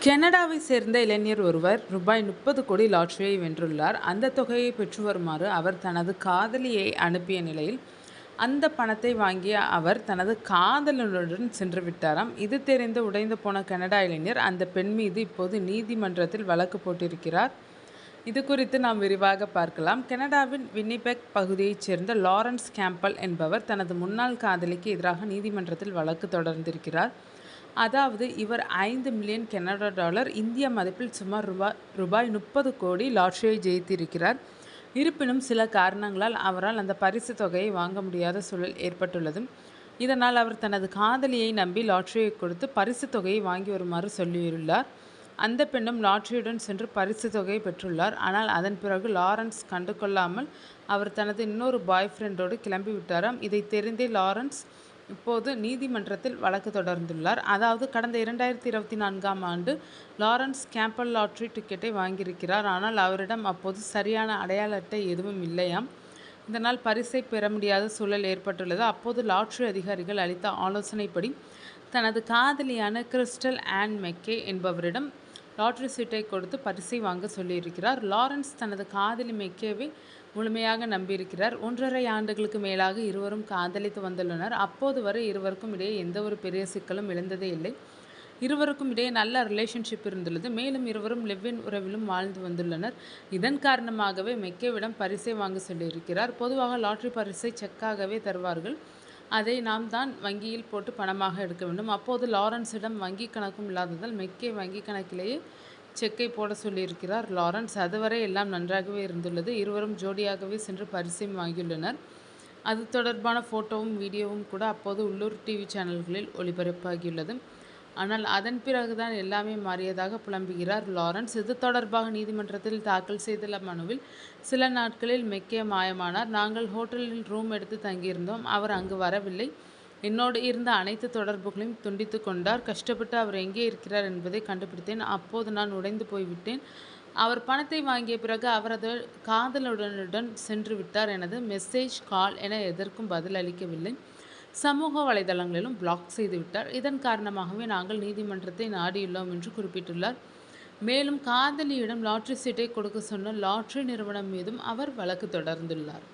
கனடாவை சேர்ந்த இளைஞர் ஒருவர் ரூபாய் 30 கோடி லாட்டரியை வென்றுள்ளார். அந்த தொகையை பெற்று வருமாறு அவர் தனது காதலியை அனுப்பிய நிலையில் அந்த பணத்தை வாங்கிய அவர் தனது காதலனுடன் சென்று விட்டாராம். இது தெரிந்து உடைந்து போன கனடா இளைஞர் அந்த பெண் மீது இப்போது நீதிமன்றத்தில் வழக்கு போட்டிருக்கிறார். இது குறித்து நாம் விரிவாக பார்க்கலாம். கனடாவின் வின்னிபெக் பகுதியைச் சேர்ந்த லாரன்ஸ் கேம்பல் என்பவர் தனது முன்னாள் காதலிக்கு எதிராக நீதிமன்றத்தில் வழக்கு தொடர்ந்திருக்கிறார். அதாவது இவர் 5 மில்லியன் கனடா டாலர் இந்திய மதிப்பில் சுமார் ரூபாய் 30 கோடி லாட்டரியை ஜெயித்திருக்கிறார். இருப்பினும் சில காரணங்களால் அவரால் அந்த பரிசு தொகையை வாங்க முடியாத சூழல் ஏற்பட்டுள்ளது. இதனால் அவர் தனது காதலியை நம்பி லாட்டரியை கொடுத்து பரிசு தொகையை வாங்கி வருமாறு சொல்லியுள்ளார். அந்த பெண்ணும் லாட்டரியுடன் சென்று பரிசு தொகையை பெற்றுள்ளார். ஆனால் அதன் பிறகு லாரன்ஸ் கண்டு கொள்ளாமல் அவர் தனது இன்னொரு பாய் ஃப்ரெண்டோடு கிளம்பி விட்டாராம். இதை தெரிந்தே லாரன்ஸ் இப்போது நீதிமன்றத்தில் வழக்கு தொடர்ந்துள்ளார். அதாவது கடந்த 2024ஆம் ஆண்டு லாரன்ஸ் கேம்பல் லாட்டரி டிக்கெட்டை வாங்கியிருக்கிறார். ஆனால் அவரிடம் அப்போது சரியான அடையாள அட்டை எதுவும் இல்லையாம். இதனால் பரிசை பெற முடியாத சூழல் ஏற்பட்டுள்ளது. அப்போது லாட்டரி அதிகாரிகள் அளித்த ஆலோசனைப்படி தனது காதலியான கிறிஸ்டல் ஆன் மெக்கே என்பவரிடம் லாட்டரி சீட்டை கொடுத்து பரிசை வாங்க சொல்லியிருக்கிறார். லாரன்ஸ் தனது காதலி மெக்கேவை முழுமையாக நம்பியிருக்கிறார். 1.5 ஆண்டுகளுக்கு மேலாக இருவரும் காதலித்து வந்துள்ளனர். அப்போது வரை இருவருக்கும் இடையே எந்த ஒரு பெரிய சிக்கலும் எழுந்ததே இல்லை. இருவருக்கும் இடையே நல்ல ரிலேஷன்ஷிப் இருந்துள்ளது. மேலும் இருவரும் லிவ்-இன் உறவிலும் வாழ்ந்து வந்துள்ளனர். இதன் காரணமாகவே மெக்கேவிடம் பரிசை வாங்க சொல்லியிருக்கிறார். பொதுவாக லாட்டரி பரிசை செக்காகவே தருவார்கள். அதை நாம் தான் வங்கியில் போட்டு பணமாக எடுக்க வேண்டும். அப்போது லாரன்ஸிடம் வங்கி கணக்கும் இல்லாததால் மெக்கே வங்கி கணக்கிலேயே செக்கை போட சொல்லியிருக்கிறார் லாரன்ஸ். அதுவரை எல்லாம் நன்றாகவே இருந்துள்ளது. இருவரும் ஜோடியாகவே சென்று பரிசையும் வாங்கியுள்ளனர். அது தொடர்பான ஃபோட்டோவும் வீடியோவும் கூட அப்போது உள்ளூர் டிவி சேனல்களில் ஒளிபரப்பாகியுள்ளது. ஆனால் அதன் பிறகுதான் எல்லாமே மாறியதாக புலம்புகிறார் லாரன்ஸ். இது தொடர்பாக நீதிமன்றத்தில் தாக்கல் செய்துள்ள மனுவில் சில நாட்களில் மெக்கே மாயமானார். நாங்கள் ஹோட்டலில் ரூம் எடுத்து தங்கியிருந்தோம். அவர் அங்கு வரவில்லை. என்னோடு இருந்த அனைத்து தொடர்புகளையும் துண்டித்து கொண்டார். கஷ்டப்பட்டு அவர் எங்கே இருக்கிறார் என்பதை கண்டுபிடித்தேன். அப்போது நான் உடைந்து போய்விட்டேன். அவர் பணத்தை வாங்கிய பிறகு அவரது காதலனுடன் சென்று விட்டார். எனது மெசேஜ் கால் என எதற்கும் பதில் அளிக்கவில்லை. சமூக வலைதளங்களிலும் பிளாக் செய்துவிட்டார். இதன் காரணமாகவே நாங்கள் நீதிமன்றத்தை நாடியுள்ளோம் என்று குறிப்பிட்டுள்ளார். மேலும் காதலியிடம் லாட்டரி சீட்டை கொடுக்க சொன்ன லாட்டரி நிறுவனம் மீதும் அவர் வழக்கு தொடர்ந்துள்ளார்.